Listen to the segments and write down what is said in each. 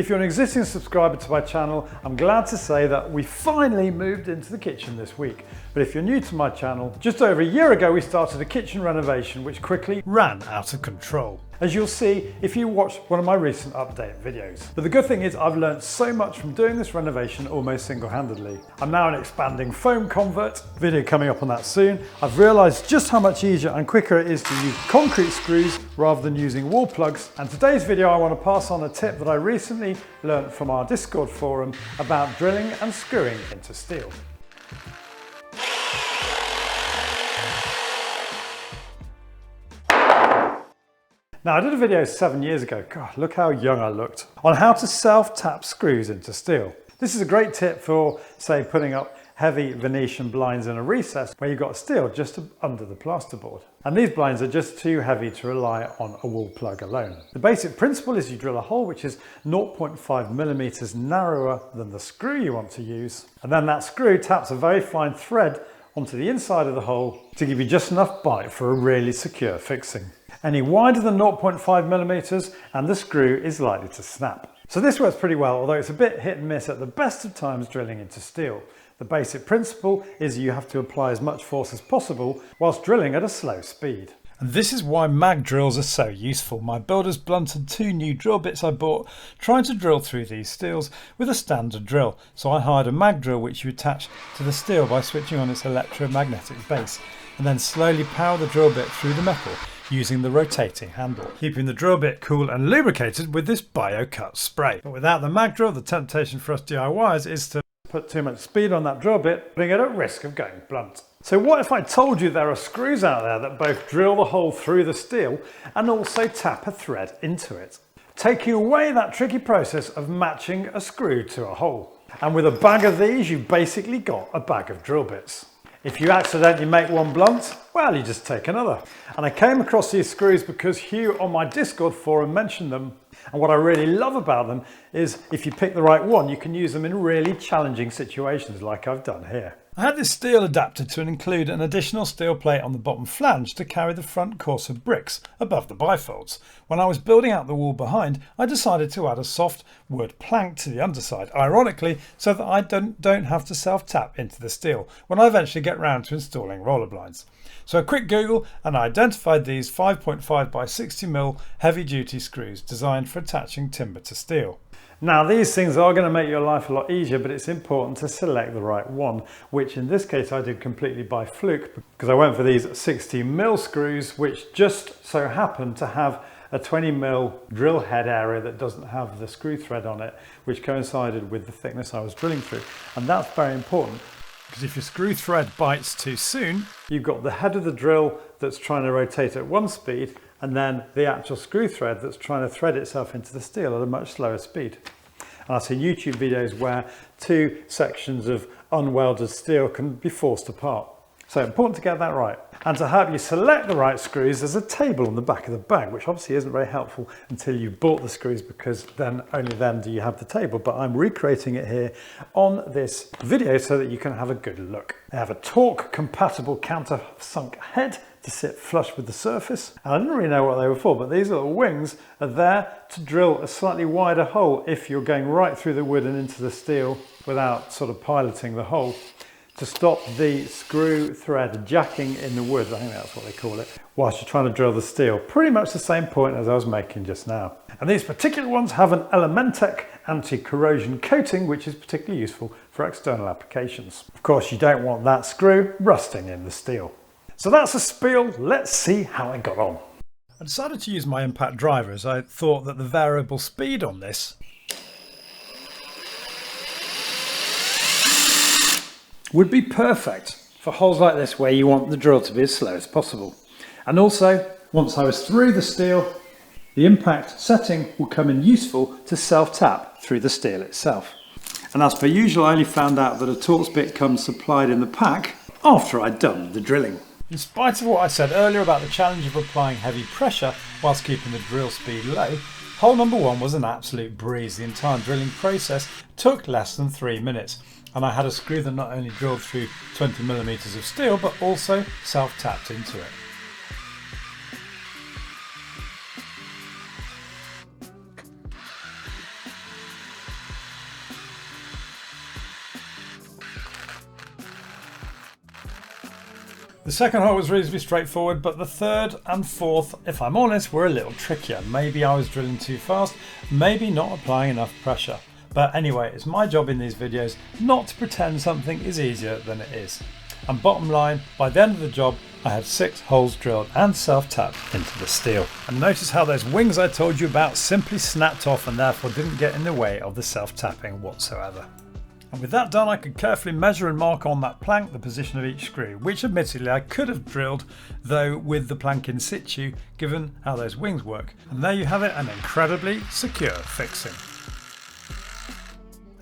If you're an existing subscriber to my channel, I'm glad to say that we finally moved into the kitchen this week. But if you're new to my channel, just over a year ago we started a kitchen renovation which quickly ran out of control, as you'll see if you watch one of my recent update videos. But the good thing is I've learned so much from doing this renovation almost single-handedly. I'm now an expanding foam convert, video coming up on that soon. I've realised just how much easier and quicker it is to use concrete screws rather than using wall plugs, and today's video I want to pass on a tip that I recently learned from our Discord forum about drilling and screwing into steel. Now, I did a video 7 years ago, God, look how young I looked, on how to self-tap screws into steel. This is a great tip for, say, putting up heavy Venetian blinds in a recess where you've got steel just under the plasterboard. And these blinds are just too heavy to rely on a wall plug alone. The basic principle is you drill a hole which is 0.5 millimeters narrower than the screw you want to use. And then that screw taps a very fine thread onto the inside of the hole to give you just enough bite for a really secure fixing. Any wider than 0.5 millimeters and the screw is likely to snap. So this works pretty well, although it's a bit hit and miss at the best of times drilling into steel. The basic principle is you have to apply as much force as possible whilst drilling at a slow speed. And this is why mag drills are so useful. My builder's blunted 2 new drill bits I bought trying to drill through these steels with a standard drill. So I hired a mag drill which you attach to the steel by switching on its electromagnetic base and then slowly power the drill bit through the metal using the rotating handle, keeping the drill bit cool and lubricated with this BioCut spray. But without the mag drill, the temptation for us DIYers is to put too much speed on that drill bit, putting it at risk of going blunt. So what if I told you there are screws out there that both drill the hole through the steel and also tap a thread into it, taking away that tricky process of matching a screw to a hole. And with a bag of these, you've basically got a bag of drill bits. If you accidentally make one blunt, well, you just take another. And I came across these screws because Hugh on my Discord forum mentioned them. And what I really love about them is if you pick the right one, you can use them in really challenging situations like I've done here. I had this steel adapted to include an additional steel plate on the bottom flange to carry the front course of bricks above the bifolds. When I was building out the wall behind, I decided to add a soft wood plank to the underside, ironically, so that I don't have to self-tap into the steel when I eventually get round to installing roller blinds. So a quick Google and I identified these 5.5 by 60mm heavy duty screws designed for attaching timber to steel. Now these things are going to make your life a lot easier, but it's important to select the right one, which in this case I did completely by fluke because I went for these 60mm screws which just so happen to have a 20mm drill head area that doesn't have the screw thread on it, which coincided with the thickness I was drilling through. And that's very important because if your screw thread bites too soon, you've got the head of the drill that's trying to rotate at one speed and then the actual screw thread that's trying to thread itself into the steel at a much slower speed. And I've seen YouTube videos where 2 sections of unwelded steel can be forced apart. So important to get that right. And to help you select the right screws, there's a table on the back of the bag, which obviously isn't very helpful until you've bought the screws because then only then do you have the table. But I'm recreating it here on this video so that you can have a good look. They have a torque compatible countersunk head to sit flush with the surface. And I didn't really know what they were for, but these little wings are there to drill a slightly wider hole if you're going right through the wood and into the steel without sort of piloting the hole, to stop the screw thread jacking in the wood, I think that's what they call it, whilst you're trying to drill the steel. Pretty much the same point as I was making just now. And these particular ones have an Elementec anti-corrosion coating, which is particularly useful for external applications. Of course, you don't want that screw rusting in the steel. So that's a spiel, let's see how I got on. I decided to use my impact driver as I thought that the variable speed on this would be perfect for holes like this where you want the drill to be as slow as possible. And also, once I was through the steel, the impact setting will come in useful to self-tap through the steel itself. And as per usual, I only found out that a Torx bit comes supplied in the pack after I'd done the drilling. In spite of what I said earlier about the challenge of applying heavy pressure whilst keeping the drill speed low, hole number 1 was an absolute breeze. The entire drilling process took less than 3 minutes. And I had a screw that not only drilled through 20mm of steel, but also self-tapped into it. The second hole was reasonably straightforward, but the third and fourth, if I'm honest, were a little trickier. Maybe I was drilling too fast, maybe not applying enough pressure. But anyway, it's my job in these videos not to pretend something is easier than it is. And bottom line, by the end of the job, I had 6 holes drilled and self-tapped into the steel. And notice how those wings I told you about simply snapped off and therefore didn't get in the way of the self-tapping whatsoever. And with that done, I could carefully measure and mark on that plank the position of each screw, which admittedly I could have drilled though with the plank in situ, given how those wings work. And there you have it, an incredibly secure fixing.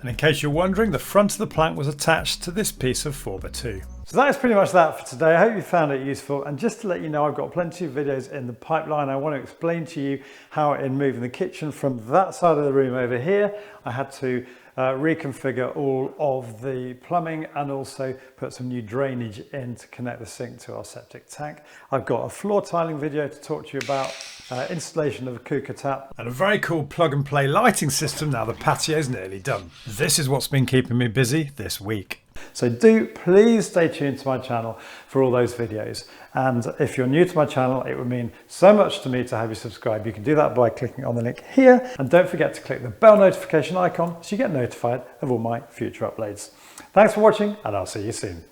And in case you're wondering, the front of the plank was attached to this piece of 4x2. So that is pretty much that for today. I hope you found it useful, and just to let you know, I've got plenty of videos in the pipeline. I want to explain to you how in moving the kitchen from that side of the room over here, I had to reconfigure all of the plumbing and also put some new drainage in to connect the sink to our septic tank. I've got a floor tiling video to talk to you about installation of a cooker tap and a very cool plug and play lighting system now the patio is nearly done. This is what's been keeping me busy this week. So do please stay tuned to my channel for all those videos. And if you're new to my channel, it would mean so much to me to have you subscribe. You can do that by clicking on the link here. And don't forget to click the bell notification icon so you get notified of all my future uploads. Thanks for watching, and I'll see you soon.